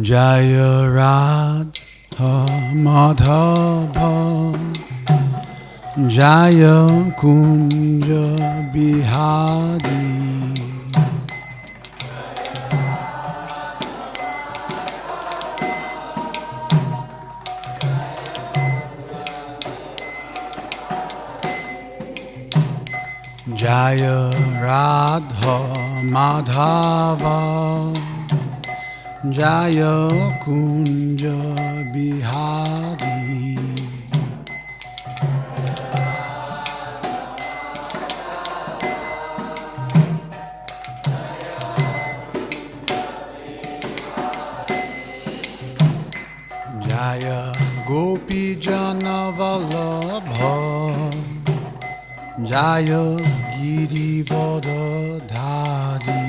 Jaya Radha Madhava Jaya Kunja Bihari Jaya Radha Madhava Jaya Kunja Bihari Jaya Gopi Jana Vallabha Jaya Girivardhari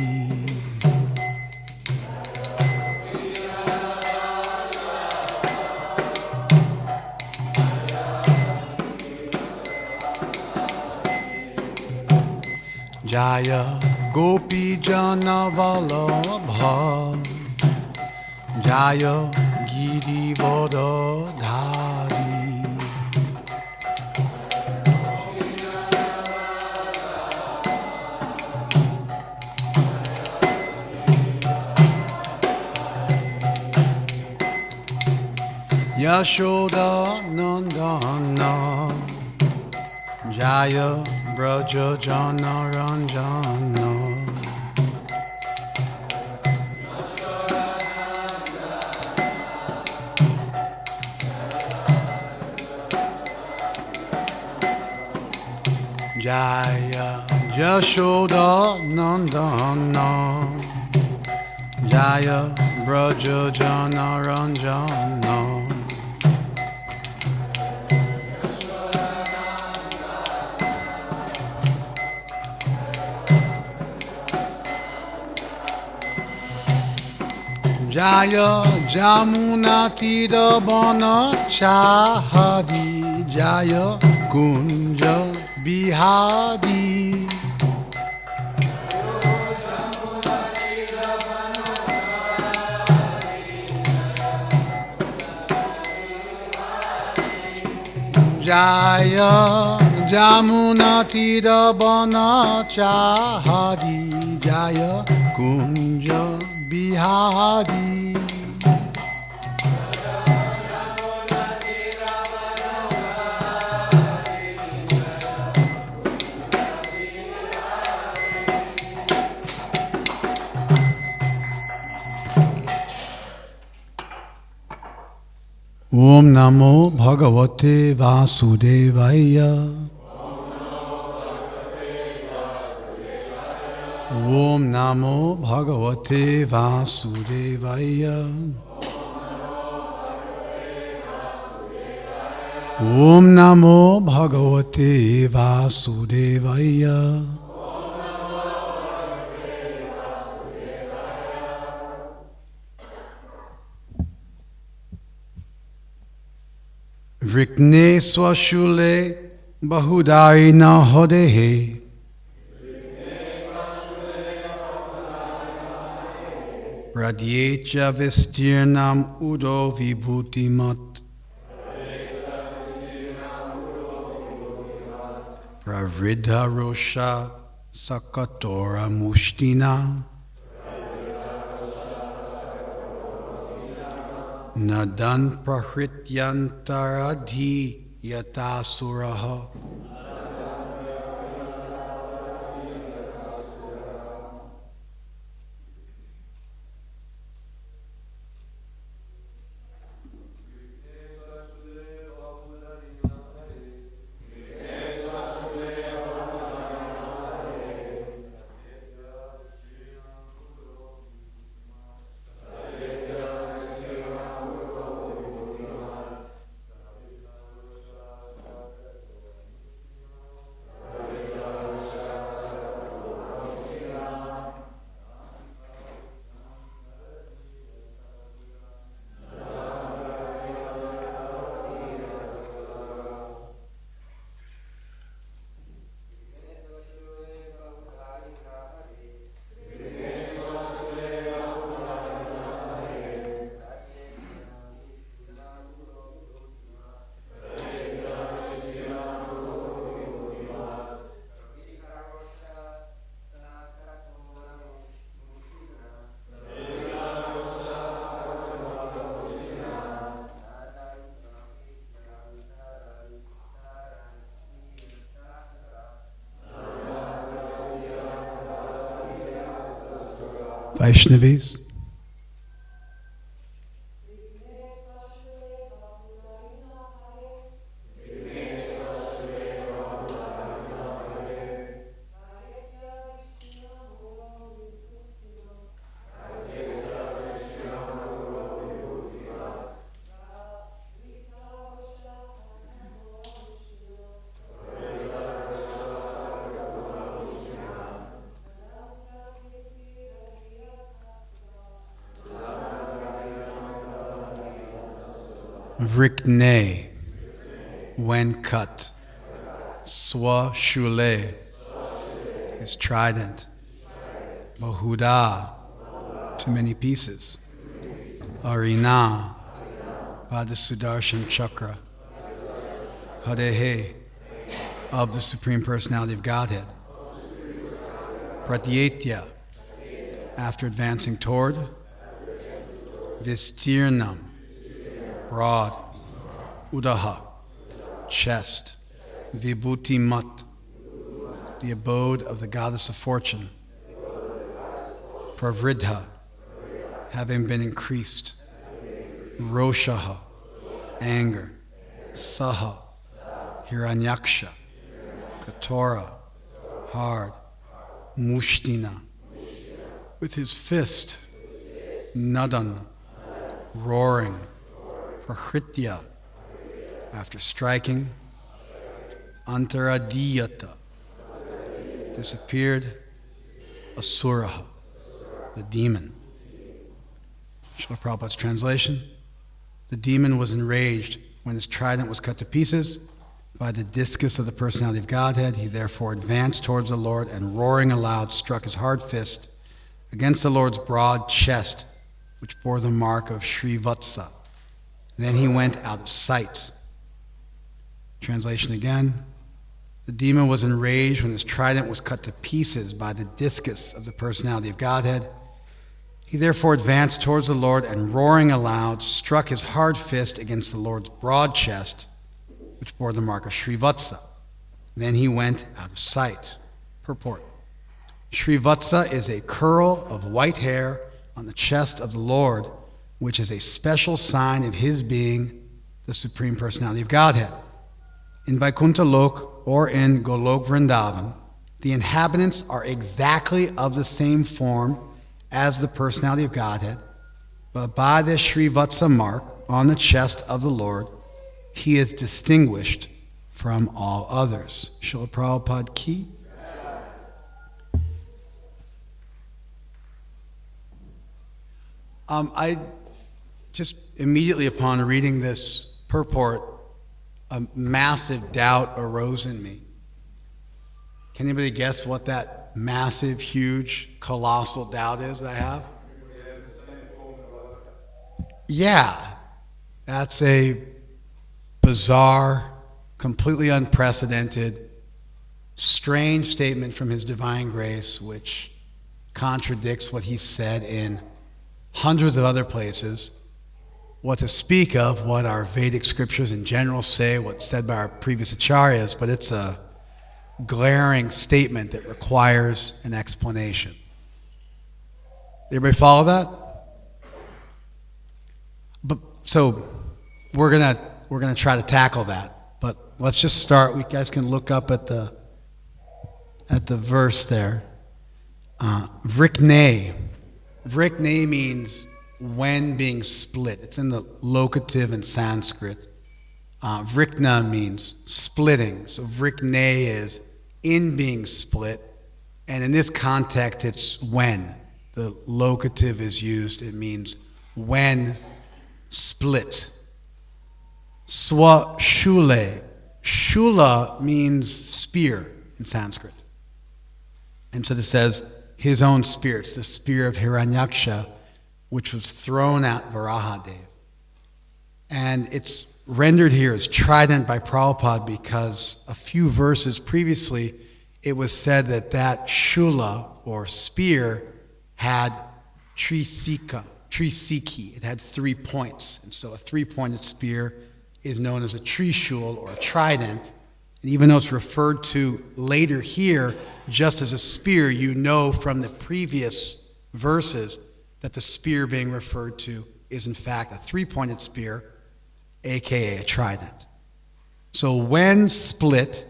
Jaya Gopi Jana Vallabha Jaya Girivardhari Yashoda Nandana Jaya Braja Jana Ranjana Jaya Yashoda Nandana Jaya Braja Jana Ranjana Jaya Jamuna Tira Bana Chahadi Jaya Kunja Bihari Jaya Jamuna Tira Bana Chahadi Jaya Kunja Bihari Om Namo Bhagavate Vasudevaya Om Namo Bhagavate Vasudevaya Om Namo Bhagavate Vasudevaya Vikne Swashule Bahudaina Hodehe Pradyecha Vistirnam Udo Vibhutimat Pravridha Rosha Sakatora Mushtina Nadan Prahrityantaradhi Yatasuraha Vaishnavis. Vrikne, when cut. Swa shule, his trident. Bahuda, too many pieces. Arina, Padasudarshan chakra. Hadehe, of the Supreme Personality of Godhead. Pratyetya, after advancing toward. Vistirnam, broad. Udaha, chest. Vibhuti mat, the abode of the goddess of fortune. Pravridha, having been increased. Roshaha, anger. Saha, hiranyaksha. Katora, hard. Mushtina, with his fist. Nadan, roaring. Prahritya, after striking. Antaradiyata, disappeared. Asuraha, the demon. Srila Prabhupada's translation: the demon was enraged when his trident was cut to pieces by the discus of the personality of Godhead. He therefore advanced towards the Lord and, roaring aloud, struck his hard fist against the Lord's broad chest, which bore the mark of Srivatsa. Then he went out of sight. Translation again: the demon was enraged when his trident was cut to pieces by the discus of the personality of Godhead. He therefore advanced towards the Lord and, roaring aloud, struck his hard fist against the Lord's broad chest, which bore the mark of Srivatsa. Then he went out of sight. Purport: Srivatsa is a curl of white hair on the chest of the Lord, which is a special sign of his being the Supreme Personality of Godhead. In Vaikuntha Lok or in Golok Vrindavan, the inhabitants are exactly of the same form as the Personality of Godhead, but by this Srivatsa mark on the chest of the Lord, he is distinguished from all others. Srila Prabhupada ki. I just immediately upon reading this purport, a massive doubt arose in me. Can anybody guess what that massive, huge, colossal doubt is that I have? Yeah, that's a bizarre, completely unprecedented, strange statement from His Divine Grace, which contradicts what He said in hundreds of other places. What to speak of what our Vedic scriptures in general say, what's said by our previous acharyas, but it's a glaring statement that requires an explanation. Everybody follow that? But so we're gonna try to tackle that. But let's just start. You guys can look up at the verse there. Vrikne. Vrikne means when being split. It's in the locative in Sanskrit. Vrikna means splitting. So vrikne is in being split. And in this context, it's when. The locative is used. It means when split. Swa shule. Shula means spear in Sanskrit. And so this says his own spear. It's the spear of Hiranyaksha, which was thrown at Varahadev. And it's rendered here as trident by Prabhupada because a few verses previously it was said that that shula, or spear, had trisiki. It had 3 points. And so a 3-pointed spear is known as a trishul, or a trident. And even though it's referred to later here just as a spear, you know from the previous verses that the spear being referred to is in fact a three-pointed spear, aka a trident. So when split,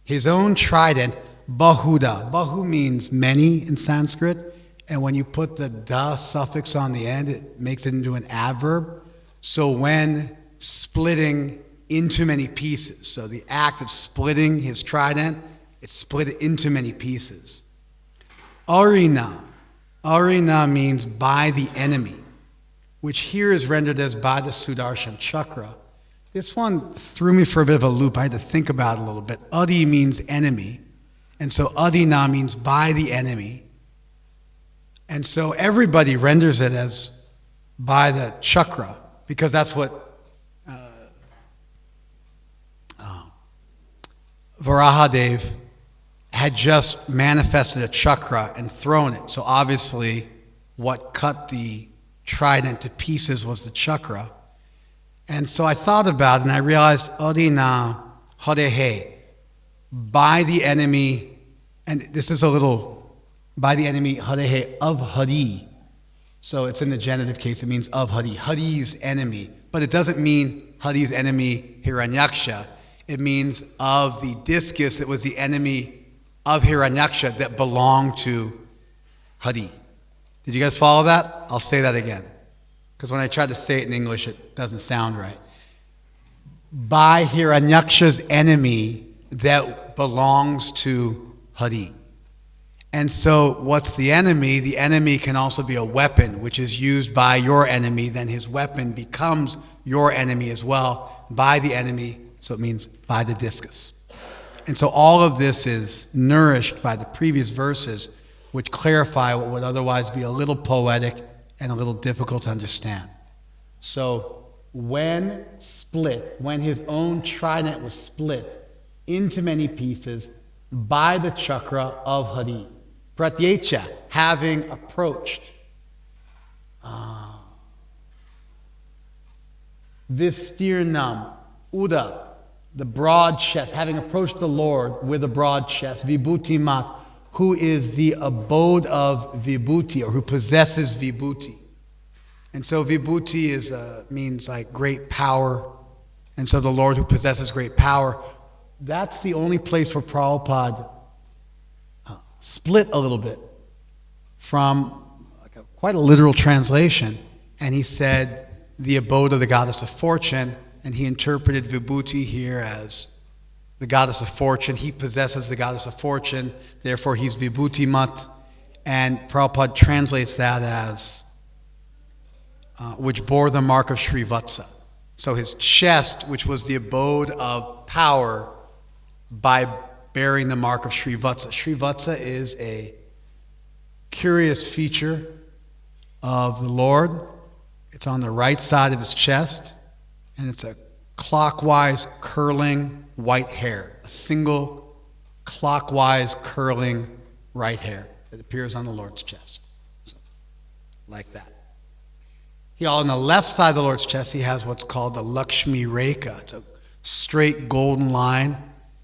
his own trident, bahuda. Bahu means many in Sanskrit, and when you put the da suffix on the end, it makes it into an adverb. So when splitting into many pieces, so the act of splitting his trident, it split it into many pieces. Arina. Arina means by the enemy, which here is rendered as by the Sudarshan chakra. This one threw me for a bit of a loop. I had to think about it a little bit. Adi means enemy, and so Adina means by the enemy. And so everybody renders it as by the chakra, because that's what Varahadev had just manifested a chakra and thrown it. So obviously what cut the trident to pieces was the chakra. And so I thought about it and I realized Adina Hadehe, by the enemy, and this is a little, by the enemy Hadehe of Hari. So it's in the genitive case, it means of Hari, Hari's enemy. But it doesn't mean Hari's enemy Hiranyaksha. It means of the discus that was the enemy of Hiranyaksha that belonged to Hari. Did you guys follow that? I'll say that again, because when I try to say it in English, it doesn't sound right. By Hiranyaksha's enemy that belongs to Hari. And so what's the enemy? The enemy can also be a weapon, which is used by your enemy. Then his weapon becomes your enemy as well, by the enemy. So it means by the discus. And so all of this is nourished by the previous verses, which clarify what would otherwise be a little poetic and a little difficult to understand. So when split, when his own trident was split into many pieces by the chakra of Hari, Pratyecha, having approached Vistirnam, Uda, the broad chest, having approached the Lord with a broad chest, Vibhuti Mat, who is the abode of Vibhuti, or who possesses Vibhuti. And so Vibhuti means like great power. And so the Lord who possesses great power, that's the only place where Prabhupada split a little bit from quite a literal translation. And he said, the abode of the goddess of fortune. And he interpreted Vibhuti here as the goddess of fortune. He possesses the goddess of fortune, therefore he's Vibhuti Mat. And Prabhupada translates that as, which bore the mark of Srivatsa. So his chest, which was the abode of power, by bearing the mark of Srivatsa. Srivatsa is a curious feature of the Lord. It's on the right side of his chest. And it's a clockwise curling white hair, a single clockwise curling right hair that appears on the Lord's chest. So, like that. On the left side of the Lord's chest, he has what's called the Lakshmi Rekha. It's a straight golden line.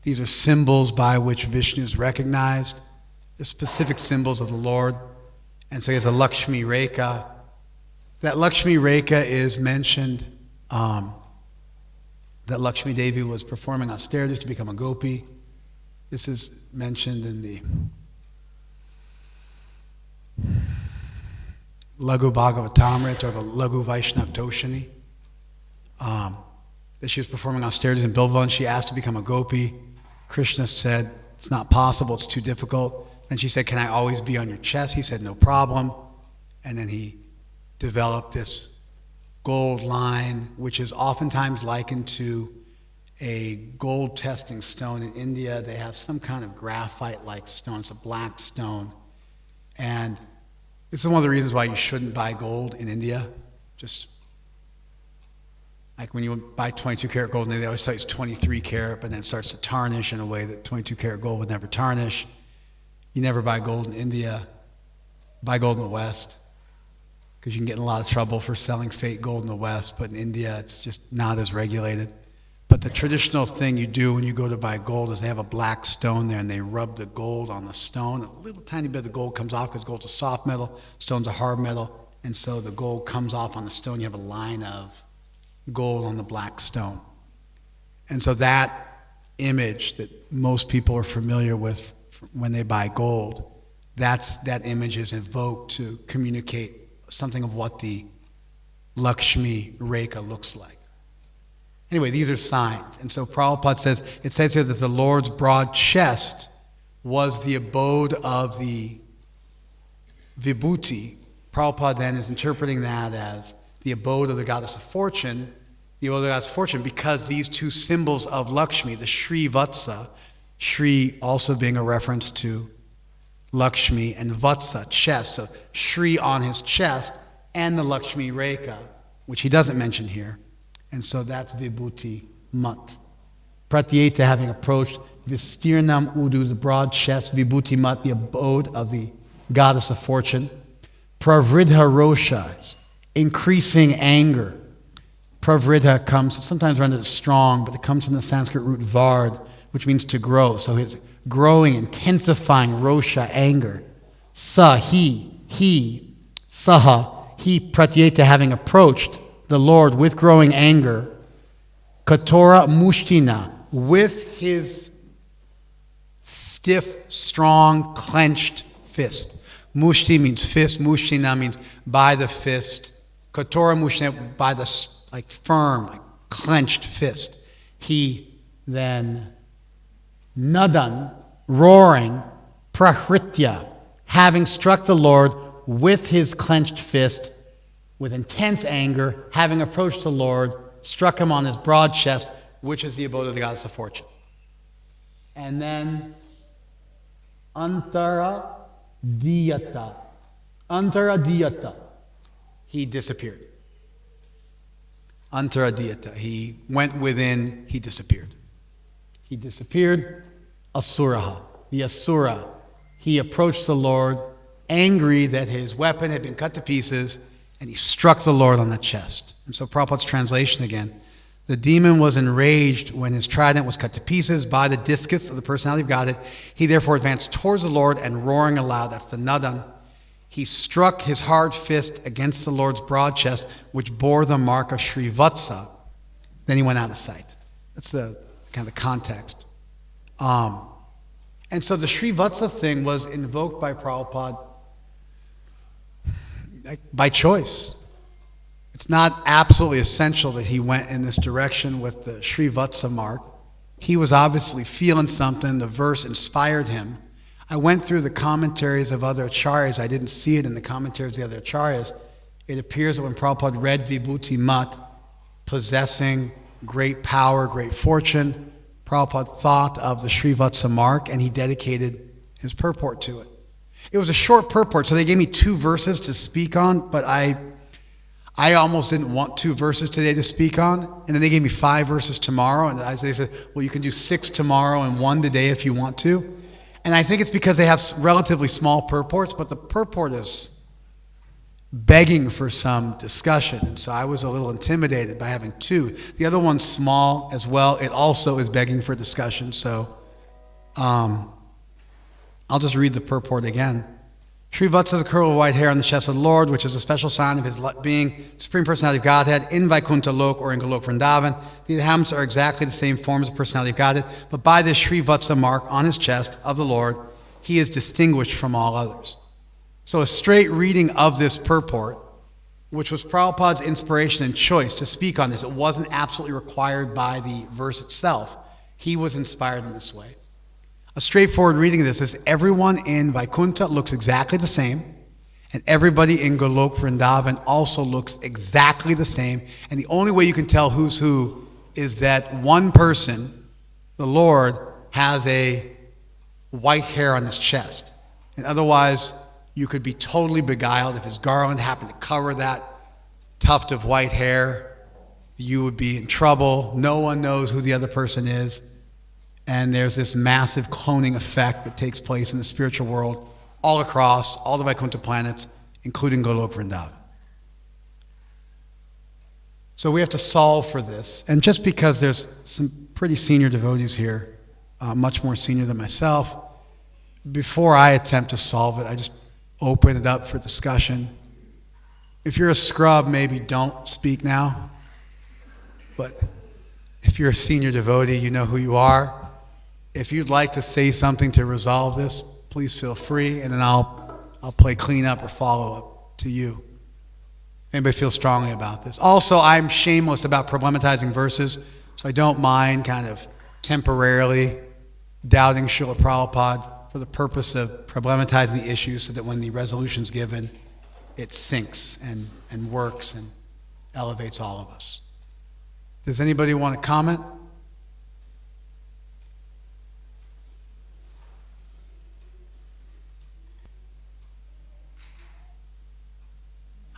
These are symbols by which Vishnu is recognized. They're specific symbols of the Lord. And so he has a Lakshmi Rekha. That Lakshmi Rekha is mentioned that Lakshmi Devi was performing austerities to become a gopi. This is mentioned in the Lagu Bhagavatamrita, or the Lagu Vaishnav Toshini. That she was performing austerities in Bilvan. She asked to become a gopi. Krishna said, it's not possible, it's too difficult. And she said, can I always be on your chest? He said, no problem. And then he developed this gold line, which is oftentimes likened to a gold testing stone. In India, they have some kind of graphite-like stone. It's a black stone. And this is one of the reasons why you shouldn't buy gold in India. Just like when you buy 22 karat gold, they always tell you it's 23 karat, but then it starts to tarnish in a way that 22 karat gold would never tarnish. You never buy gold in India. Buy gold in the West, because you can get in a lot of trouble for selling fake gold in the West, but in India it's just not as regulated. But the traditional thing you do when you go to buy gold is they have a black stone there and they rub the gold on the stone. A little tiny bit of the gold comes off because gold's a soft metal, stone's a hard metal, and so the gold comes off on the stone. You have a line of gold on the black stone. And so that image that most people are familiar with when they buy gold, that image is invoked to communicate something of what the Lakshmi Rekha looks like. Anyway, these are signs. And so Prabhupada says, it says here that the Lord's broad chest was the abode of the Vibhuti. Prabhupada then is interpreting that as the abode of the goddess of fortune, the abode of the goddess of fortune, because these two symbols of Lakshmi, the Shri Vatsa, Shri also being a reference to Lakshmi, and Vatsa, chest, so Shri on his chest, and the Lakshmi Rekha, which he doesn't mention here. And so that's Vibhuti Mat. Pratyeta, having approached Vistirnam Udu, the broad chest, Vibhuti Mat, the abode of the goddess of fortune. Pravridha Rosha, increasing anger. Pravridha comes, sometimes rendered as strong, but it comes from the Sanskrit root vard, which means to grow. So his growing, intensifying Rosha, anger. Sa, he, Saha, he, Pratyeta, having approached the Lord with growing anger, Katora Mushtina, with his stiff, strong, clenched fist. Mushti means fist, Mushtina means by the fist. Katora Mushtina, by the firm, clenched fist. He then, Nadan, roaring, Prahritya, having struck the Lord with his clenched fist, with intense anger, having approached the Lord, struck him on his broad chest, which is the abode of the goddess of fortune. And then Antara Diyata. He disappeared. Antara Diyata. He went within, he disappeared. He disappeared. Asuraha. The Asura. He approached the Lord, angry that his weapon had been cut to pieces, and he struck the Lord on the chest. And so Prabhupada's translation again. The demon was enraged when his trident was cut to pieces by the discus of the personality of Godhead. He therefore advanced towards the Lord and roaring aloud, that's the Nadan, he struck his hard fist against the Lord's broad chest, which bore the mark of Shri Vatsa. Then he went out of sight. That's the kind of the context. And so the Shri Vatsa thing was invoked by Prabhupada by choice. It's not absolutely essential that he went in this direction with the Shri Vatsa mark. He was obviously feeling something. The verse inspired him. I went through the commentaries of other acharyas. I didn't see it in the commentaries of the other acharyas. It appears that when Prabhupada read Vibhuti Mat, possessing great power, great fortune, Prabhupada thought of the Shri Vatsa mark and he dedicated his purport to it. It was a short purport, so they gave me 2 verses to speak on, but I almost didn't want 2 verses today to speak on, and then they gave me 5 verses tomorrow, and they said, well, you can do 6 tomorrow and 1 today if you want to. And I think it's because they have relatively small purports, but the purport is begging for some discussion, and so I was a little intimidated by having 2. The other one's small as well. It also is begging for discussion, so I'll just read the purport again. Shri Vatsa, the curl of white hair on the chest of the Lord, which is a special sign of his being, Supreme Personality of Godhead, in Vaikuntha Lok or in Golok Vrindavan. The inhabitants are exactly the same forms of Personality of Godhead, but by this Shri Vatsa mark on his chest of the Lord, he is distinguished from all others. So a straight reading of this purport, which was Prabhupada's inspiration and choice to speak on this. It wasn't absolutely required by the verse itself. He was inspired in this way. A straightforward reading of this is everyone in Vaikuntha looks exactly the same, and everybody in Golok Vrindavan also looks exactly the same, and the only way you can tell who's who is that one person, the Lord, has a white hair on his chest. And otherwise, you could be totally beguiled if his garland happened to cover that tuft of white hair. You would be in trouble. No one knows who the other person is. And there's this massive cloning effect that takes place in the spiritual world all across all the Vaikuntha planets, including Golok Vrindavan. So we have to solve for this. And just because there's some pretty senior devotees here, much more senior than myself, before I attempt to solve it, I just open it up for discussion. If you're a scrub, maybe don't speak now. But if you're a senior devotee, you know who you are. If you'd like to say something to resolve this, please feel free, and then I'll play cleanup or follow-up to you. Anybody feel strongly about this? Also, I'm shameless about problematizing verses, so I don't mind kind of temporarily doubting Srila Prabhupada for the purpose of problematizing the issue so that when the resolution's given, it sinks and works and elevates all of us. Does anybody want to comment?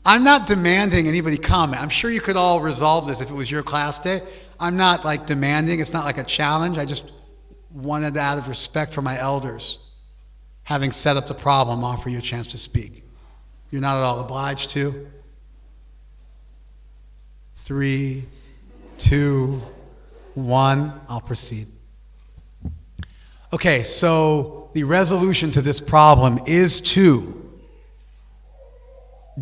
I'm not demanding anybody comment. I'm sure you could all resolve this if it was your class day. I'm not demanding. It's not like a challenge. I just wanted, out of respect for my elders, having set up the problem, offer you a chance to speak. You're not at all obliged to. 3, 2, 1, I'll proceed. Okay, so the resolution to this problem is to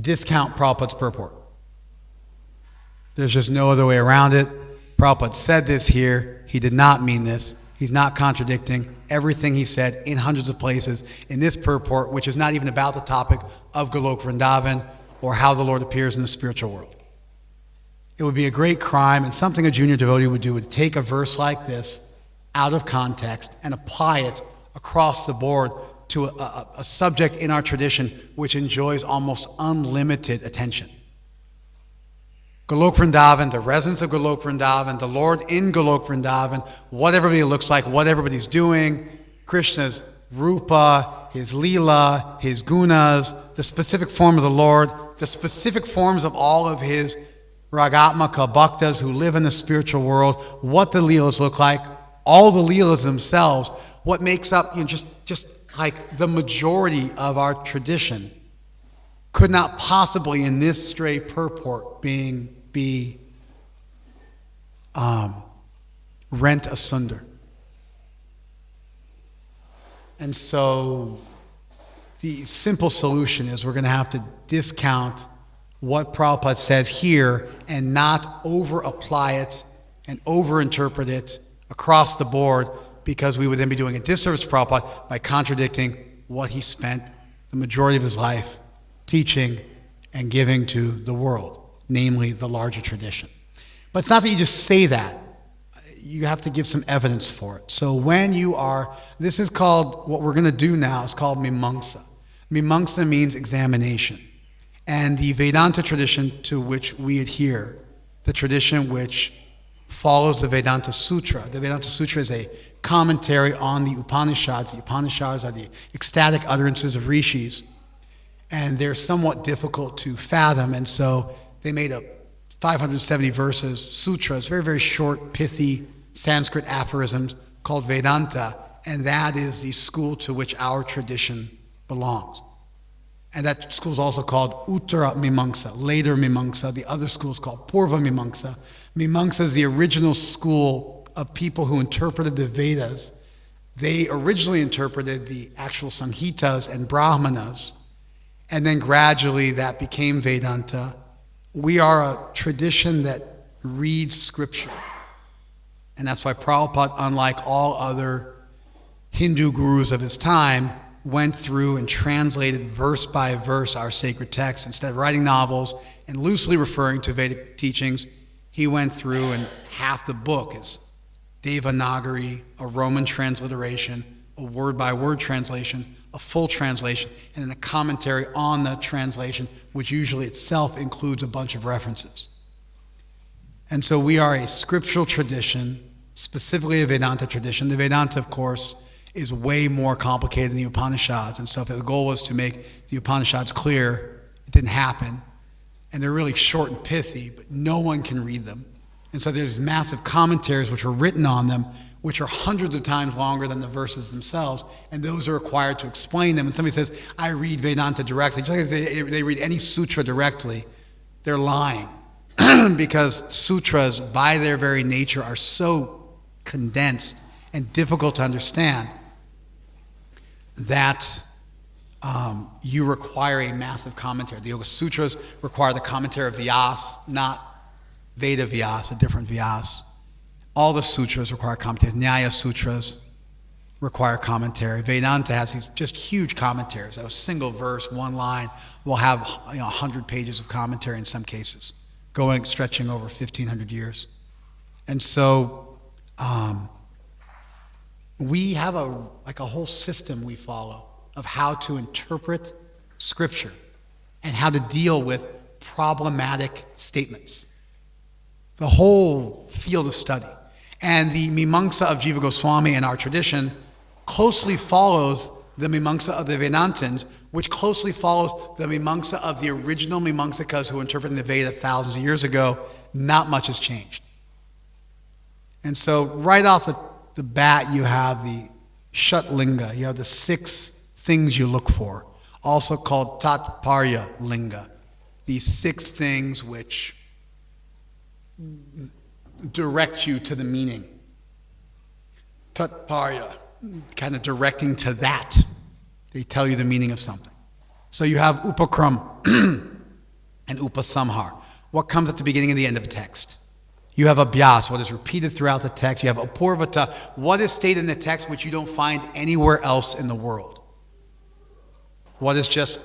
discount Prabhupada's purport. There's just no other way around it. Prabhupada said this here. He did not mean this. He's not contradicting everything he said in hundreds of places in this purport, which is not even about the topic of Golok Vrindavan or how the Lord appears in the spiritual world. It would be a great crime, and something a junior devotee would do, would take a verse like this out of context and apply it across the board to a subject in our tradition which enjoys almost unlimited attention. Golok Vrindavan, the residents of Golok Vrindavan, the Lord in Golok Vrindavan, what everybody looks like, what everybody's doing, Krishna's Rupa, his Leela, his Gunas, the specific form of the Lord, the specific forms of all of his Ragatmaka Bhaktas who live in the spiritual world, what the Leelas look like, all the Leelas themselves, what makes up just like the majority of our tradition, could not possibly in this stray purport be rent asunder. And so the simple solution is we're going to have to discount what Prabhupada says here and not over-apply it and over-interpret it across the board, because we would then be doing a disservice to Prabhupada by contradicting what he spent the majority of his life teaching and giving to the world, namely the larger tradition. But it's not that you just say that. You have to give some evidence for it. So when you are, this is called, what we're going to do now is called Mimamsa. Mimamsa means examination. And the Vedanta tradition to which we adhere, the tradition which follows the Vedanta Sutra. The Vedanta Sutra is a commentary on the Upanishads. The Upanishads are the ecstatic utterances of rishis, and they're somewhat difficult to fathom, and so they made a 570 verses sutras, very, very short, pithy Sanskrit aphorisms called Vedanta, and that is the school to which our tradition belongs. And that school is also called Uttara Mimamsa, later Mimamsa. The other school is called Purva Mimamsa. Mimamsa is the original school of people who interpreted the Vedas. They originally interpreted the actual Samhitas and Brahmanas, and then gradually that became Vedanta. We are a tradition that reads scripture. And that's why Prabhupada, unlike all other Hindu gurus of his time, went through and translated verse by verse our sacred texts. Instead of writing novels and loosely referring to Vedic teachings, he went through, and half the book is Devanagari, a Roman transliteration, a word-by-word translation, a full translation, and then a commentary on the translation, which usually itself includes a bunch of references. And so we are a scriptural tradition, specifically a Vedanta tradition. The Vedanta, of course, is way more complicated than the Upanishads. And so if the goal was to make the Upanishads clear, it didn't happen. And they're really short and pithy, but no one can read them. And so there's massive commentaries which were written on them, which are hundreds of times longer than the verses themselves, and those are required to explain them. And somebody says, I read Vedanta directly, just like they read any sutra directly, they're lying. because sutras, by their very nature, are so condensed and difficult to understand that you require a massive commentary. The Yoga Sutras require the commentary of Vyasa, not Veda Vyasa, a different Vyasa. All the sutras require commentaries. Nyaya Sutras require commentary. Vedanta has these just huge commentaries. A single verse, one line, will have 100 pages of commentary in some cases, stretching over 1,500 years. And so we have a whole system we follow of how to interpret Scripture and how to deal with problematic statements. The whole field of study. And the Mimamsa of Jiva Goswami in our tradition closely follows the Mimamsa of the Vedantins, which closely follows the Mimamsa of the original Mimamsakas who interpreted the Veda thousands of years ago. Not much has changed. And so right off the bat, you have the Shatlinga. You have the 6 things you look for, also called Tatparya Linga. These 6 things which direct you to the meaning. Tatparya, kind of directing to that. They tell you the meaning of something. So you have Upakram and Upasamhar. What comes at the beginning and the end of a text? You have Abhyas, what is repeated throughout the text. You have Apurvata, what is stated in the text which you don't find anywhere else in the world. What is just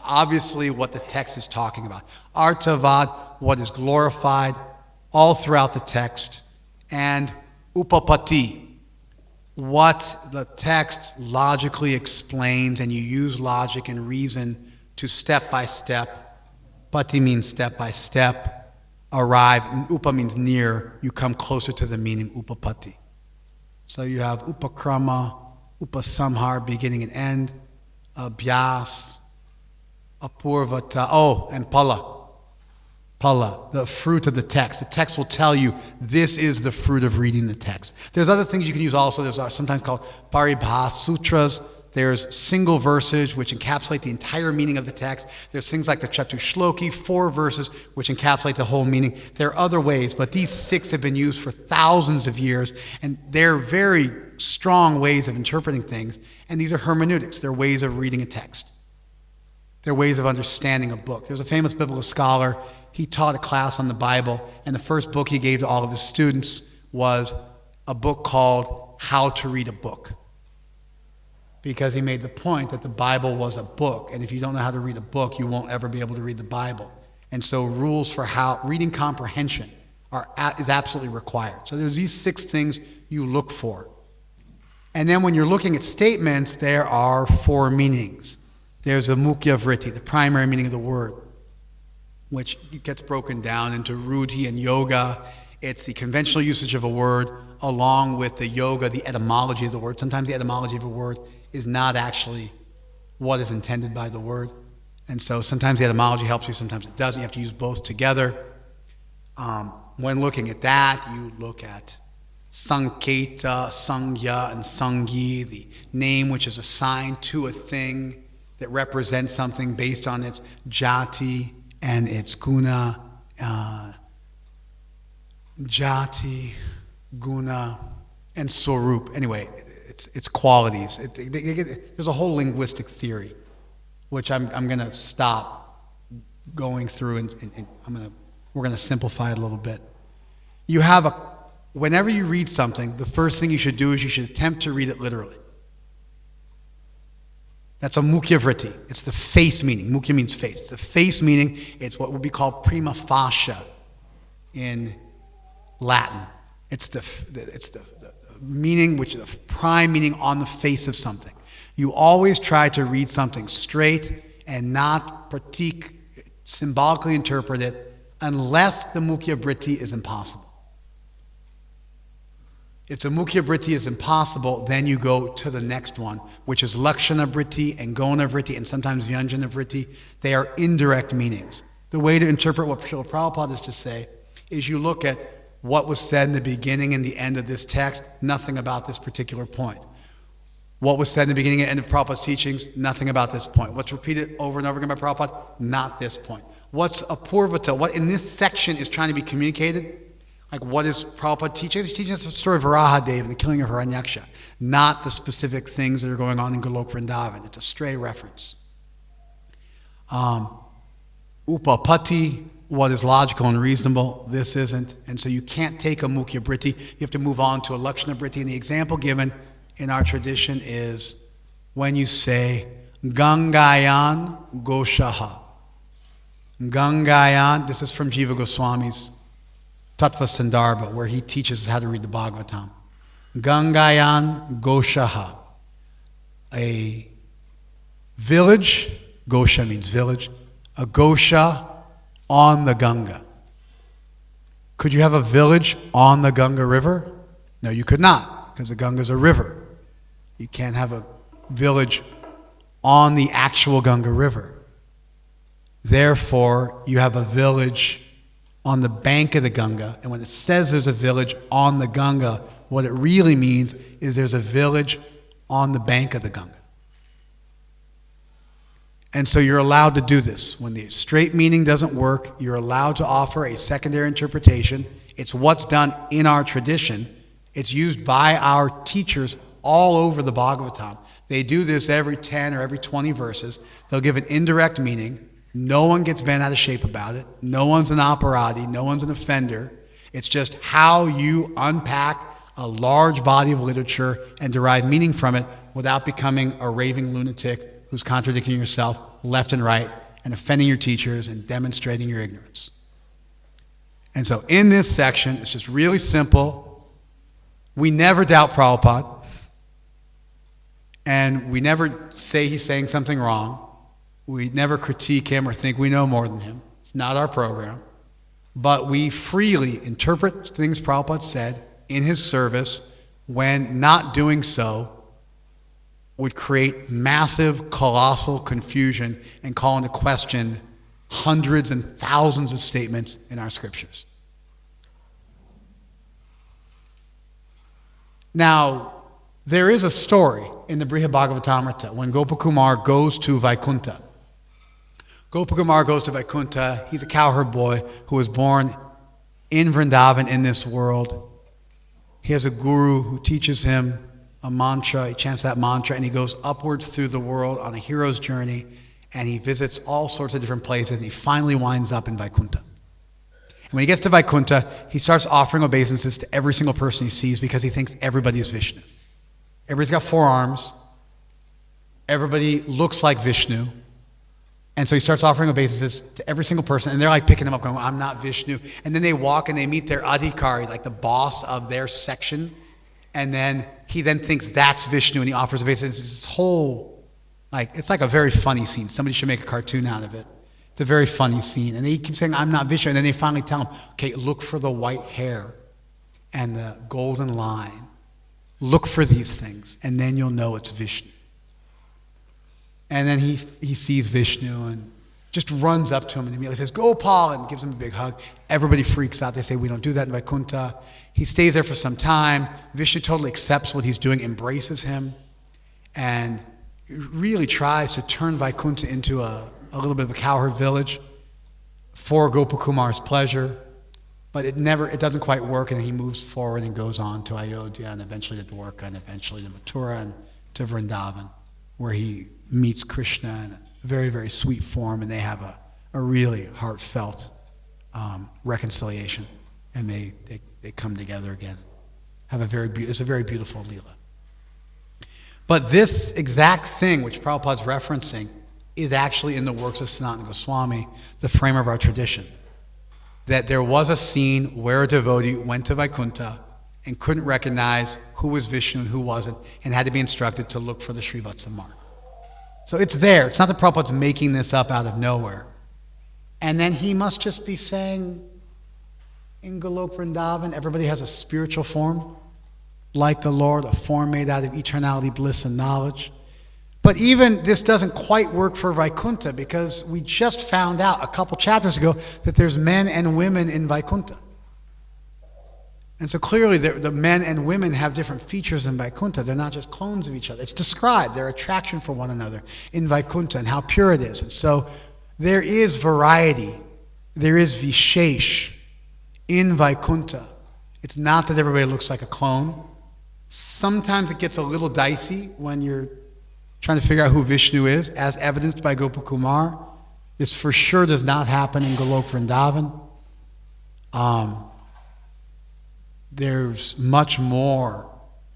obviously what the text is talking about. Artavad, what is glorified all throughout the text. And Upapati, what the text logically explains, and you use logic and reason to step by step. Pati means step by step, arrive. Upa means near. You come closer to the meaning, Upapati. So you have Upakrama, Upasamhar, beginning and end, Abhyas, Apurvata, and Pala. Pala, the fruit of the text. The text will tell you this is the fruit of reading the text. There's other things you can use also. There's sometimes called Paribhas Sutras. There's single verses which encapsulate the entire meaning of the text. There's things like the Chatushloki, 4 verses which encapsulate the whole meaning. There are other ways, but these 6 have been used for thousands of years, and they're very strong ways of interpreting things. And these are hermeneutics. They're ways of reading a text. They're ways of understanding a book. There's a famous biblical scholar. He taught a class on the Bible, and the first book he gave to all of his students was a book called How to Read a Book. Because he made the point that the Bible was a book, and if you don't know how to read a book, you won't ever be able to read the Bible. And so rules for how reading comprehension is absolutely required. So there's these 6 things you look for. And then when you're looking at statements, there are 4 meanings. There's a mukhya vritti, the primary meaning of the word, which gets broken down into ruti and yoga. It's the conventional usage of a word along with the yoga, the etymology of the word. Sometimes the etymology of a word is not actually what is intended by the word. And so sometimes the etymology helps you, sometimes it doesn't. You have to use both together. When looking at that, you look at Sanketa, Sangya, and Sangi, the name which is assigned to a thing that represents something based on its jati and its guna. Jati, guna, and swarup. Anyway, its qualities. There's a whole linguistic theory, which I'm going to stop going through, and we're going to simplify it a little bit. Whenever you read something, the first thing you should do is you should attempt to read it literally. That's a mukhya vritti. It's the face meaning. Mukhya means face. It's the face meaning. It's what would be called prima facie in Latin. It's the meaning, which is the prime meaning on the face of something. You always try to read something straight and not symbolically interpret it unless the mukhya vritti is impossible. If the mukhya vritti is impossible, then you go to the next one, which is lakshana vritti and gona vritti and sometimes vyanjana vritti. They are indirect meanings. The way to interpret what Srila Prabhupada is to say is you look at what was said in the beginning and the end of this text, nothing about this particular point. What was said in the beginning and end of Prabhupada's teachings, nothing about this point. What's repeated over and over again by Prabhupada, not this point. What's apurvata? What in this section is trying to be communicated? Like what is Prabhupada teaching? He's teaching us the story of Varahadev and the killing of Hiranyaksha, not the specific things that are going on in Golok Vrindavan. It's a stray reference. Upapati, what is logical and reasonable, this isn't. And so you can't take a Mukhya Britti, you have to move on to a Lakshana Britti. And the example given in our tradition is when you say, Gangayan Goshaha. Gangayan, this is from Jiva Goswami's Tattva Sandarbha, where he teaches us how to read the Bhagavatam. Gangayan Goshaha. A village, Gosha means village, a Gosha on the Ganga. Could you have a village on the Ganga River? No, you could not, because the Ganga is a river. You can't have a village on the actual Ganga River. Therefore, you have a village on the bank of the Ganga. And when it says there's a village on the Ganga, what it really means is there's a village on the bank of the Ganga. And so you're allowed to do this. When the straight meaning doesn't work, you're allowed to offer a secondary interpretation. It's what's done in our tradition. It's used by our teachers all over the Bhagavatam. They do this every 10 or every 20 verses. They'll give an indirect meaning. No one gets bent out of shape about it. No one's an operati. No one's an offender. It's just how you unpack a large body of literature and derive meaning from it without becoming a raving lunatic who's contradicting yourself left and right and offending your teachers and demonstrating your ignorance. And so in this section, it's just really simple. We never doubt Prabhupada. And we never say he's saying something wrong. We never critique him or think we know more than him. It's not our program. But we freely interpret things Prabhupada said in his service when not doing so would create massive, colossal confusion and call into question hundreds and thousands of statements in our scriptures. Now, there is a story in the Brihad Bhagavatamrita when Gopakumar goes to Vaikuntha. Gopakumar goes to Vaikuntha. He's a cowherd boy who was born in Vrindavan in this world. He has a guru who teaches him a mantra. He chants that mantra and he goes upwards through the world on a hero's journey and he visits all sorts of different places and he finally winds up in Vaikuntha. And when he gets to Vaikuntha, he starts offering obeisances to every single person he sees because he thinks everybody is Vishnu. Everybody's got 4 arms. Everybody looks like Vishnu. And so he starts offering obeisances to every single person, and they're like picking him up, going, I'm not Vishnu. And then they walk and they meet their adhikari, like the boss of their section. And then he then thinks that's Vishnu, and he offers obeisances. It's this whole, it's like a very funny scene. Somebody should make a cartoon out of it. It's a very funny scene. And they keep saying, I'm not Vishnu. And then they finally tell him, okay, look for the white hair and the golden line. Look for these things, and then you'll know it's Vishnu. And then he sees Vishnu and just runs up to him and immediately says, Gopal, and gives him a big hug. Everybody freaks out. They say, we don't do that in Vaikuntha. He stays there for some time. Vishnu totally accepts what he's doing, embraces him, and really tries to turn Vaikuntha into a little bit of a cowherd village for Gopakumar's pleasure. But it doesn't quite work, and he moves forward and goes on to Ayodhya and eventually to Dwarka and eventually to Mathura and to Vrindavan, where he meets Krishna in a very, very sweet form, and they have a really heartfelt reconciliation, and they come together again. It's a very beautiful Leela. But this exact thing, which Prabhupada's referencing, is actually in the works of Sanatana Goswami, the frame of our tradition. That there was a scene where a devotee went to Vaikuntha and couldn't recognize who was Vishnu and who wasn't, and had to be instructed to look for the Srivatsa mark. So it's there. It's not that Prabhupada's making this up out of nowhere. And then he must just be saying, in Golok Vrindavan, everybody has a spiritual form, like the Lord, a form made out of eternality, bliss, and knowledge. But even this doesn't quite work for Vaikuntha, because we just found out a couple chapters ago that there's men and women in Vaikuntha. And so clearly the men and women have different features in Vaikuntha. They're not just clones of each other. It's described, their attraction for one another in Vaikuntha and how pure it is. And so There is variety. There is Vishesh in Vaikuntha. It's not that everybody looks like a clone. Sometimes it gets a little dicey when you're trying to figure out who Vishnu is, as evidenced by Gopakumar. This for sure does not happen in Golok Vrindavan. There's much more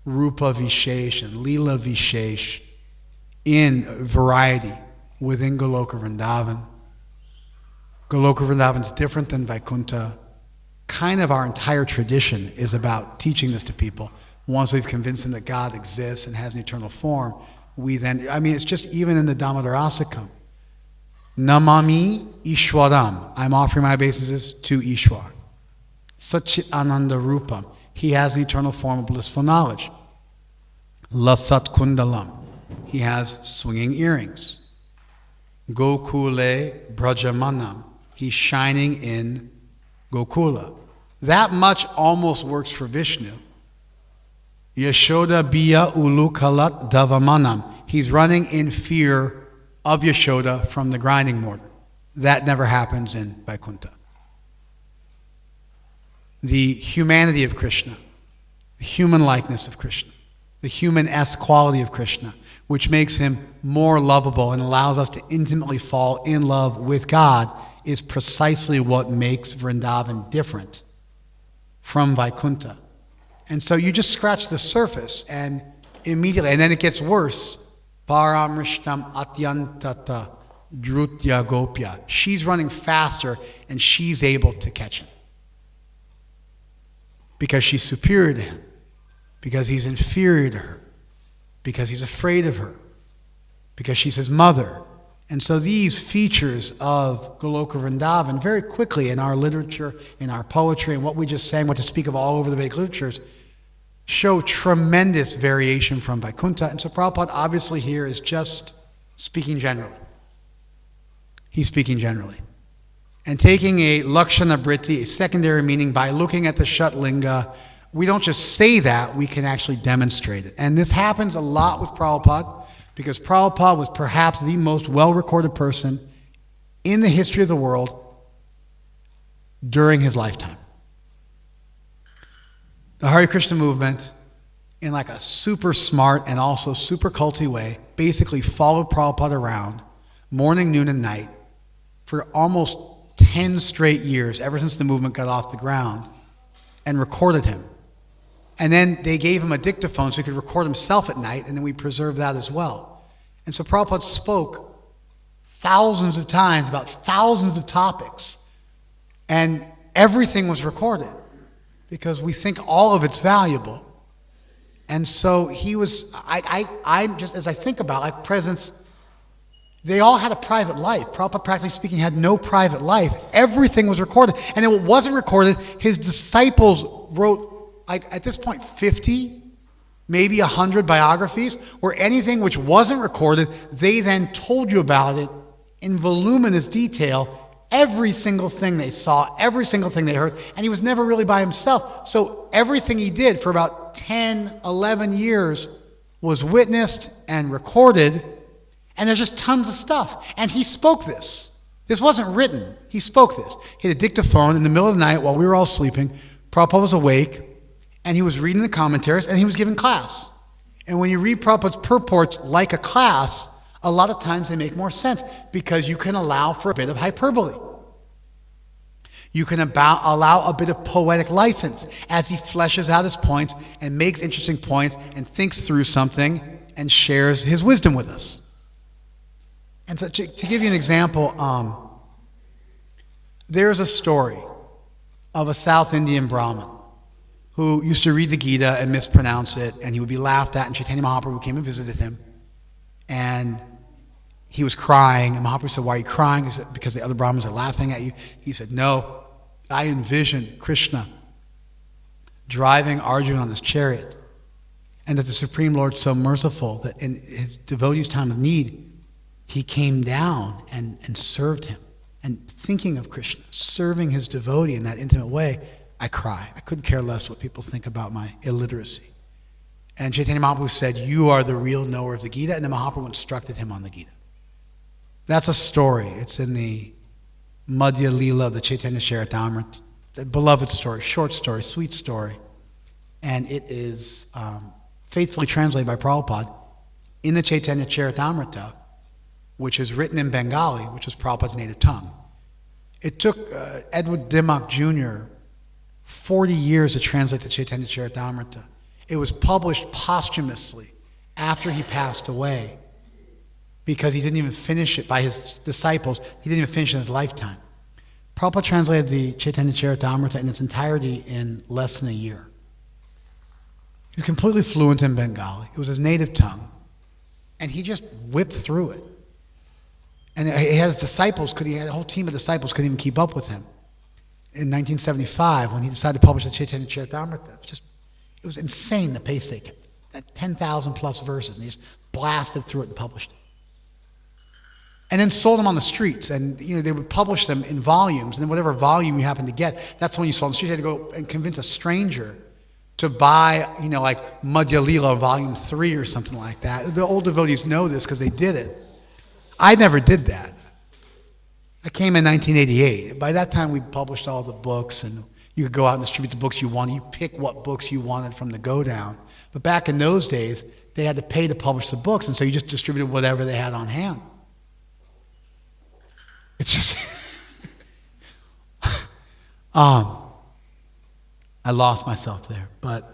Rupa Vishesh and Leela Vishesh in variety within Goloka Vrindavan. Goloka Vrindavan is different than Vaikuntha. Kind of our entire tradition is about teaching this to people. Once we've convinced them that God exists and has an eternal form, we then, it's just even in the Damodarasakam. Namami Ishwaram. I'm offering my obeisances to Ishwar. Satchit Ananda Rupam. He has an eternal form of blissful knowledge. Lasat Kundalam. He has swinging earrings. Gokule Brajamanam. He's shining in Gokula. That much almost works for Vishnu. Yashoda Biya Ulukalat Davamanam. He's running in fear of Yashoda from the grinding mortar. That never happens in Vaikuntha. The humanity of Krishna, the human likeness of Krishna, the human-esque quality of Krishna, which makes him more lovable and allows us to intimately fall in love with God, is precisely what makes Vrindavan different from Vaikuntha. And so you just scratch the surface and immediately, and then it gets worse. Paramrishtam atyantata drutya gopya. She's running faster and she's able to catch him. Because she's superior to him. Because he's inferior to her. Because he's afraid of her. Because she's his mother. And so these features of Goloka Vrindavan, very quickly in our literature, in our poetry, and what we just sang, what to speak of all over the Vedic literatures, show tremendous variation from Vaikuntha. And so Prabhupada obviously here is just speaking generally. He's speaking generally. And taking a Lakshana Britti, a secondary meaning, by looking at the Shatlinga, we don't just say that, we can actually demonstrate it. And this happens a lot with Prabhupada, because Prabhupada was perhaps the most well-recorded person in the history of the world during his lifetime. The Hare Krishna movement, in like a super smart and also super culty way, basically followed Prabhupada around morning, noon, and night for almost 10 straight years, ever since the movement got off the ground, and recorded him. And then they gave him a dictaphone so he could record himself at night, and then we preserved that as well. And so Prabhupada spoke thousands of times about thousands of topics, and everything was recorded because we think all of it's valuable. And so he was, I just, as I think about like presence, they all had a private life. Prabhupada, practically speaking, had no private life. Everything was recorded. And then what wasn't recorded, his disciples wrote, like at this point, 50, maybe 100 biographies, where anything which wasn't recorded, they then told you about it in voluminous detail, every single thing they saw, every single thing they heard, and he was never really by himself. So everything he did for about 10, 11 years was witnessed and recorded. And there's just tons of stuff. And he spoke this. This wasn't written. He spoke this. He had a dictaphone in the middle of the night while we were all sleeping. Prabhupada was awake, and he was reading the commentaries, and he was giving class. And when you read Prabhupada's purports like a class, a lot of times they make more sense because you can allow for a bit of hyperbole. You can allow a bit of poetic license as he fleshes out his points and makes interesting points and thinks through something and shares his wisdom with us. And so to give you an example, there's a story of a South Indian Brahmin who used to read the Gita and mispronounce it, and he would be laughed at, and Chaitanya Mahaprabhu came and visited him, and he was crying, and Mahaprabhu said, "Why are you crying?" He said, "Because the other Brahmins are laughing at you." He said, "No, I envision Krishna driving Arjuna on his chariot, and that the Supreme Lord is so merciful that in his devotee's time of need, he came down and served him." And thinking of Krishna, serving his devotee in that intimate way, I cry. I couldn't care less what people think about my illiteracy. And Chaitanya Mahaprabhu said, "You are the real knower of the Gita," and then Mahaprabhu instructed him on the Gita. That's a story. It's in the Madhya Leela of the Chaitanya Charitamrita. It's a beloved story, short story, sweet story. And it is faithfully translated by Prabhupada in the Chaitanya Charitamrita, which is written in Bengali, which was Prabhupada's native tongue. It took Edward Dimmock Jr. 40 years to translate the Chaitanya Charitamrita. It was published posthumously after he passed away because he didn't even finish it by his disciples. He didn't even finish it in his lifetime. Prabhupada translated the Chaitanya Charitamrita in its entirety in less than a year. He was completely fluent in Bengali. It was his native tongue. And he just whipped through it. And he had his disciples, he had a whole team of disciples couldn't even keep up with him. In 1975, when he decided to publish the Chaitanya Charitamrita, it was insane the pace they kept. 10,000 plus verses, and he just blasted through it and published it. And then sold them on the streets, and they would publish them in volumes, and then whatever volume you happened to get, that's when you sold on the streets. You had to go and convince a stranger to buy, like Madhya Leela Volume 3 or something like that. The old devotees know this because they did it. I never did that. I came in 1988. By that time, we published all the books, and you could go out and distribute the books you wanted. You pick what books you wanted from the go down. But back in those days, they had to pay to publish the books, and so you just distributed whatever they had on hand. It's just... I lost myself there. But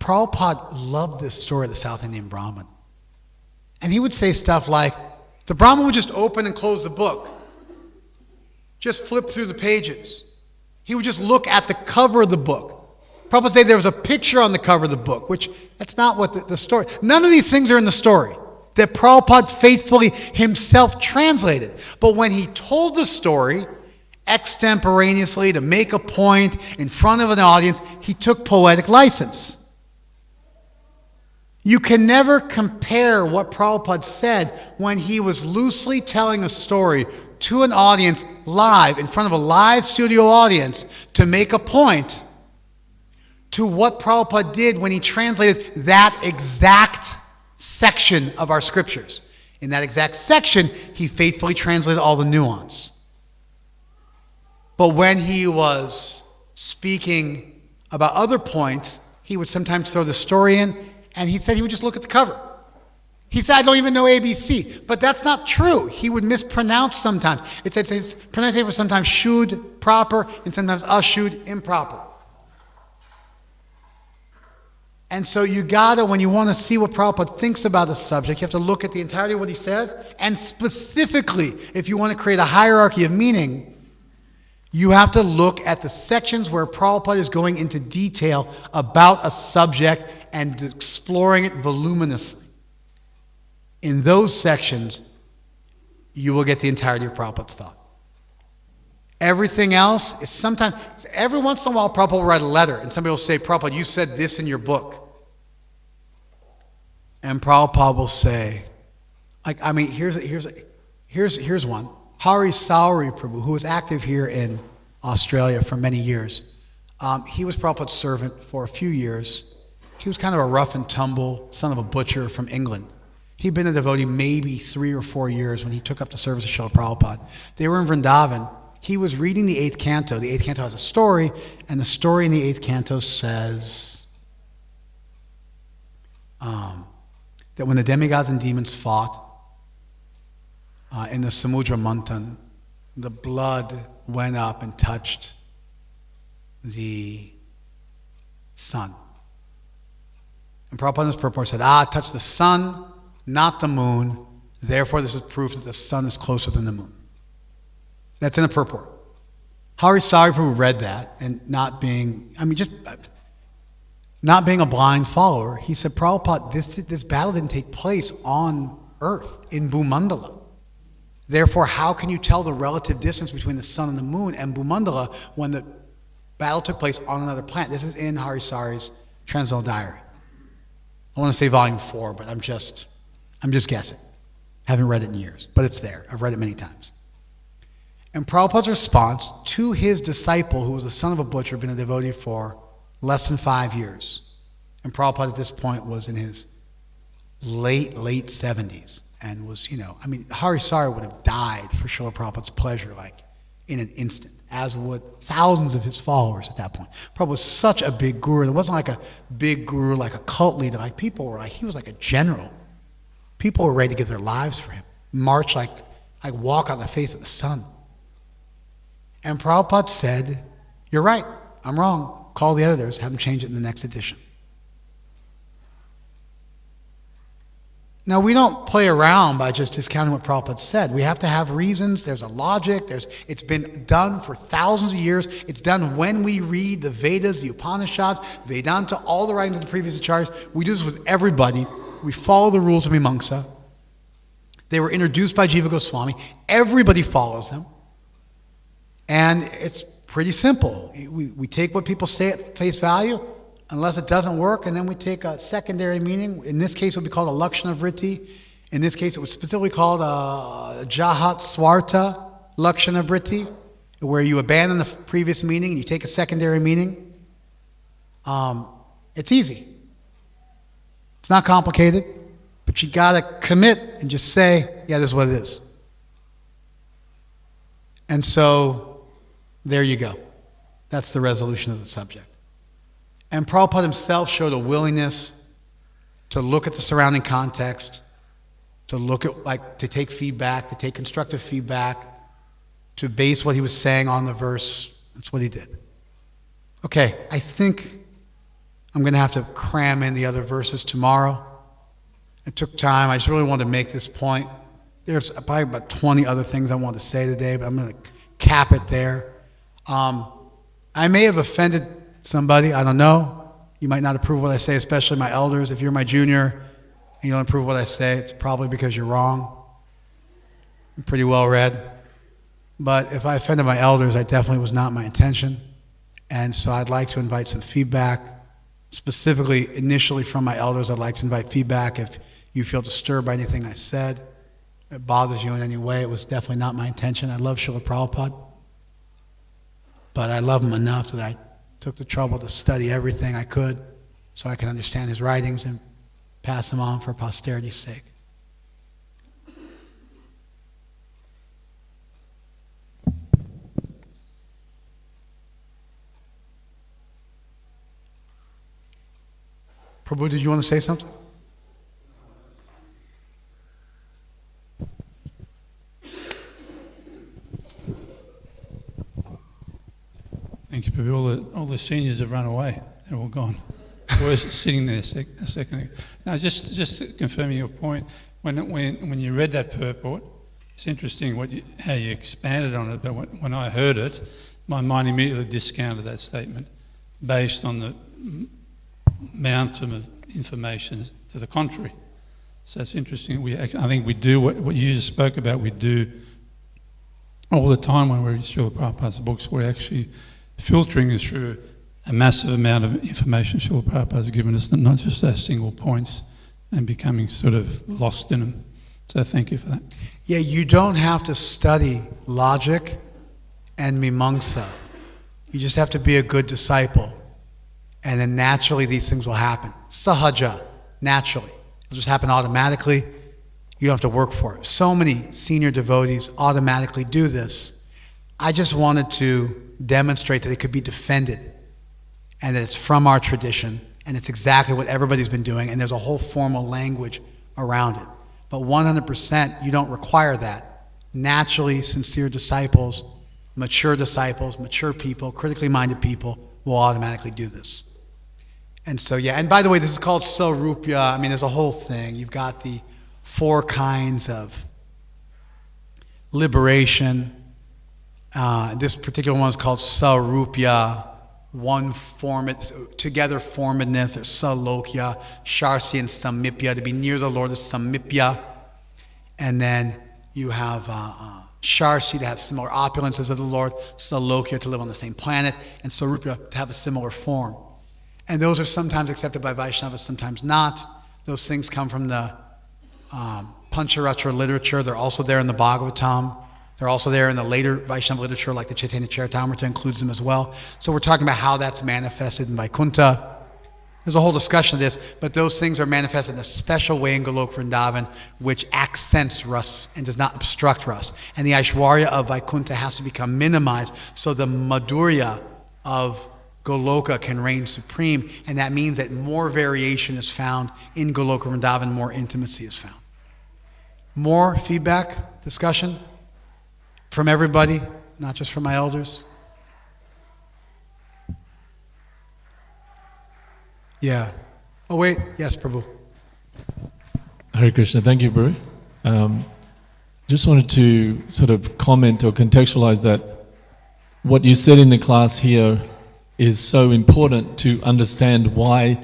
Prabhupada loved this story of the South Indian Brahmin. And he would say stuff like, the Brahmin would just open and close the book. Just flip through the pages. He would just look at the cover of the book. Prabhupada would say there was a picture on the cover of the book, which that's not what the story... None of these things are in the story that Prabhupada faithfully himself translated. But when he told the story extemporaneously to make a point in front of an audience, he took poetic license. You can never compare what Prabhupada said when he was loosely telling a story to an audience live, in front of a live studio audience, to make a point, to what Prabhupada did when he translated that exact section of our scriptures. In that exact section, he faithfully translated all the nuance. But when he was speaking about other points, he would sometimes throw the story in, and he said he would just look at the cover. He said, I don't even know ABC. But that's not true. He would mispronounce sometimes. His pronunciation was sometimes shud, proper, and sometimes ashud, improper. And so you gotta, when you want to see what Prabhupada thinks about a subject, you have to look at the entirety of what he says, and specifically, if you want to create a hierarchy of meaning, you have to look at the sections where Prabhupada is going into detail about a subject and exploring it voluminously. In those sections, you will get the entirety of Prabhupada's thought. Everything else is sometimes, every once in a while, Prabhupada will write a letter, and somebody will say, Prabhupada, you said this in your book. And Prabhupada will say, here's one. Hari Sauri Prabhu, who was active here in Australia for many years, he was Prabhupada's servant for a few years. He was kind of a rough and tumble son of a butcher from England. He'd been a devotee maybe 3 or 4 years when he took up the service of Srila Prabhupada. They were in Vrindavan. He was reading the 8th canto. The 8th canto has a story, and the story in the 8th canto says that when the demigods and demons fought in the Samudra Manthan, the blood went up and touched the sun. And Prabhupada in his purport said, it touched the sun, not the moon. Therefore, this is proof that the sun is closer than the moon. That's in the purport. Hari Sariprabhu read that, and not being a blind follower, he said, Prabhupada, this battle didn't take place on earth, in Bhumandala. Therefore, how can you tell the relative distance between the sun and the moon and Bhumandala when the battle took place on another planet? This is in Hari Sari's Transcendental Diary. I want to say volume 4, but I'm just guessing. Haven't read it in years, but it's there. I've read it many times. And Prabhupada's response to his disciple, who was the son of a butcher, been a devotee for less than 5 years. And Prabhupada at this point was in his late 70s. and was, Harisari would have died for Srila Prabhupada's pleasure, like in an instant, as would thousands of his followers at that point. Prabhupada was such a big guru. It wasn't like a big guru, like a cult leader. Like people were like, he was like a general. People were ready to give their lives for him, march like walk on the face of the sun. And Prabhupada said, "You're right, I'm wrong. Call the editors, have them change it in the next edition." Now, we don't play around by just discounting what Prabhupada said. We have to have reasons. There's a logic. It's been done for thousands of years. It's done when we read the Vedas, the Upanishads, Vedanta, all the writings of the previous acharyas. We do this with everybody. We follow the rules of Mimamsa. They were introduced by Jiva Goswami. Everybody follows them. And it's pretty simple. We take what people say at face value, unless it doesn't work, and then we take a secondary meaning. In this case, it would be called a Lakshana Vritti. In this case, it was specifically called a Jahat Swarta Lakshana Vritti, where you abandon the previous meaning and you take a secondary meaning. It's easy. It's not complicated, but you got to commit and just say, yeah, this is what it is. And so, there you go. That's the resolution of the subject. And Prabhupada himself showed a willingness to look at the surrounding context, to take feedback, to take constructive feedback, to base what he was saying on the verse. That's what he did. Okay, I think I'm going to have to cram in the other verses tomorrow. It took time. I just really wanted to make this point. There's probably about 20 other things I want to say today, but I'm going to cap it there. I may have offended somebody, I don't know. You might not approve what I say, especially my elders. If you're my junior and you don't approve what I say, it's probably because you're wrong. I'm pretty well read. But if I offended my elders, that definitely was not my intention. And so I'd like to invite some feedback, specifically initially from my elders. I'd like to invite feedback if you feel disturbed by anything I said, it bothers you in any way. It was definitely not my intention. I love Srila Prabhupada, but I love him enough that I took the trouble to study everything I could so I could understand his writings and pass them on for posterity's sake. Prabhu, did you want to say something? Thank you, Prabhu. All the seniors have run away. They're all gone. I was sitting there a second ago. Now, just confirming your point, when you read that purport, it's interesting how you expanded on it, but when I heard it, my mind immediately discounted that statement based on the mountain of information to the contrary. So it's interesting. I think we do what you just spoke about, we do all the time when we read Srila Prabhupada's books. We're actually filtering through a massive amount of information Srila Prabhupada has given us, not just those single points, and becoming sort of lost in them. So thank you for that. Yeah, you don't have to study logic and mimamsa. You just have to be a good disciple. And then naturally these things will happen. Sahaja, naturally. It'll just happen automatically. You don't have to work for it. So many senior devotees automatically do this. I just wanted to demonstrate that it could be defended and that it's from our tradition and it's exactly what everybody's been doing and there's a whole formal language around it. But 100% you don't require that. Naturally, sincere disciples, mature people, critically minded people will automatically do this. And so, yeah, and by the way, this is called Sarupya. I mean, there's a whole thing. You've got the 4 kinds of liberation. This particular one is called Sarupya, together formedness. There's Salokya, Sharsi, and Samipya. To be near the Lord is Samipya. And then you have Sharsi, to have similar opulences of the Lord, Salokya, to live on the same planet, and Sarupya, to have a similar form. And those are sometimes accepted by Vaishnavas, sometimes not. Those things come from the Pancharatra literature. They're also there in the Bhagavatam. They're also there in the later Vaishnava literature, like the Chaitanya Charitamrita includes them as well. So we're talking about how that's manifested in Vaikuntha. There's a whole discussion of this, but those things are manifested in a special way in Golok Vrindavan, which accents rasa and does not obstruct rasa. And the Aishwarya of Vaikuntha has to become minimized so the Madhurya of Goloka can reign supreme, and that means that more variation is found in Golok Vrindavan, more intimacy is found. More feedback, discussion from everybody, not just from my elders? Yeah. Oh, wait. Yes, Prabhu. Hare Krishna. Thank you, Prabhu. Just wanted to sort of comment or contextualize that what you said in the class here is so important to understand why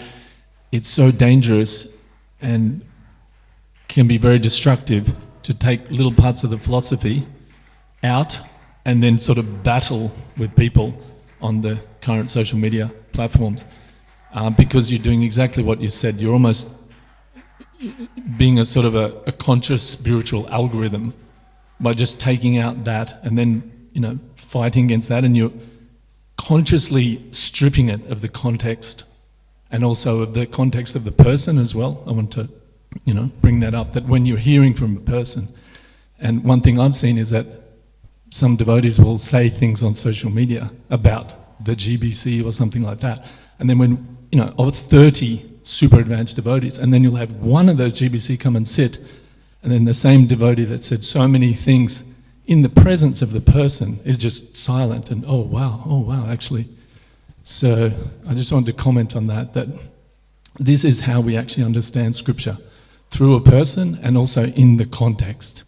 it's so dangerous and can be very destructive to take little parts of the philosophy out and then sort of battle with people on the current social media platforms. Because you're doing exactly what you said. You're almost being a sort of a conscious spiritual algorithm by just taking out that and then, fighting against that, and you're consciously stripping it of the context and also of the context of the person as well. I want to, bring that up, that when you're hearing from a person, and one thing I've seen is that some devotees will say things on social media about the GBC or something like that, and then when of 30 super advanced devotees, and then you'll have one of those GBC come and sit, and then the same devotee that said so many things in the presence of the person is just silent, and oh wow, actually. So I just wanted to comment on that this is how we actually understand scripture, through a person and also in the context.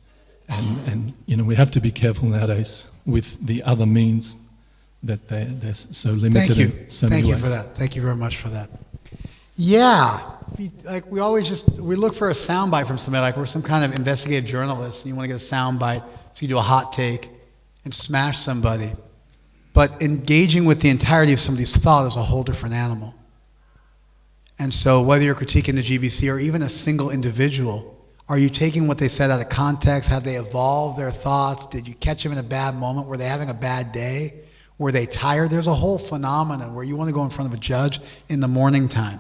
And we have to be careful nowadays with the other means that they're so limited. Thank you. In so many Thank you ways. for that. Thank you very much for that. Yeah, like we look for a soundbite from somebody, like we're some kind of investigative journalist, and you want to get a soundbite, so you do a hot take and smash somebody. But engaging with the entirety of somebody's thought is a whole different animal. And so whether you're critiquing the GBC or even a single individual, are you taking what they said out of context? Have they evolved their thoughts? Did you catch them in a bad moment? Were they having a bad day? Were they tired? There's a whole phenomenon where you want to go in front of a judge in the morning time.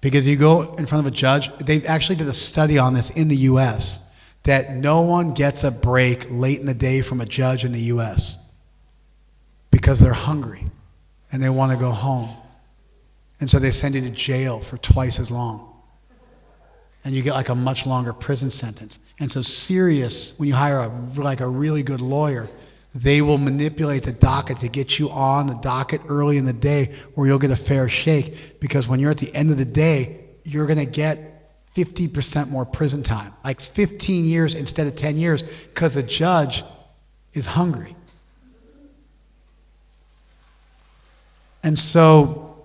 Because you go in front of a judge, they actually did a study on this in the U.S., that no one gets a break late in the day from a judge in the U.S. because they're hungry and they want to go home. And so they send you to jail for twice as long. And you get like a much longer prison sentence. And so serious, when you hire a really good lawyer, they will manipulate the docket to get you on the docket early in the day where you'll get a fair shake, because when you're at the end of the day, you're going to get 50% more prison time, like 15 years instead of 10 years, because the judge is hungry. And so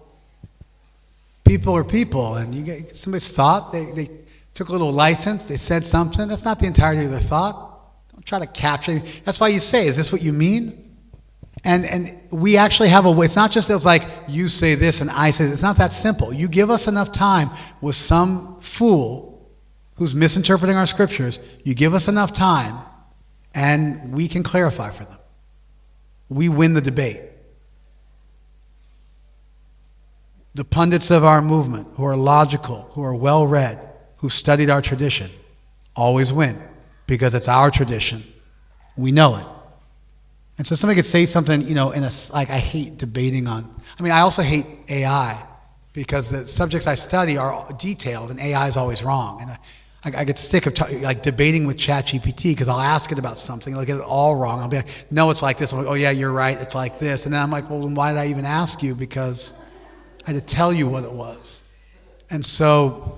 people are people, and you get somebody's thought, they took a little license, they said something, that's not the entirety of their thought. Don't try to capture it. That's why you say, is this what you mean? And we actually have a way. It's not just as like you say this and I say this. It's not that simple. You give us enough time with some fool who's misinterpreting our scriptures, you give us enough time and we can clarify for them. We win the debate. The pundits of our movement, who are logical, who are well-read, who studied our tradition, always win. Because it's our tradition. We know it. And so somebody could say something, I hate debating on. I also hate AI, because the subjects I study are detailed and AI is always wrong. And I get sick of debating with ChatGPT, because I'll ask it about something, I'll get it all wrong. I'll be like, no, it's like this. I'm like, oh yeah, you're right, it's like this. And then I'm like, well, then why did I even ask you? Because I had to tell you what it was. And so,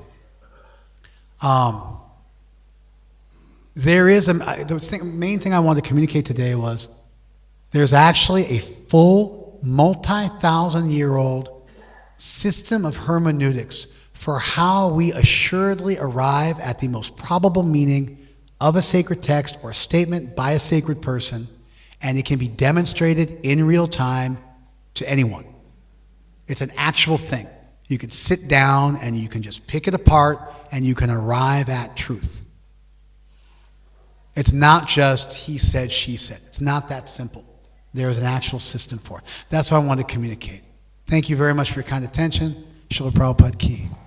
the main thing I wanted to communicate today was there's actually a full multi-thousand-year-old system of hermeneutics for how we assuredly arrive at the most probable meaning of a sacred text or a statement by a sacred person, and it can be demonstrated in real time to anyone. It's an actual thing. You can sit down and you can just pick it apart and you can arrive at truth. It's not just he said, she said. It's not that simple. There's an actual system for it. That's what I wanted to communicate. Thank you very much for your kind attention. Srila Prabhupada ki.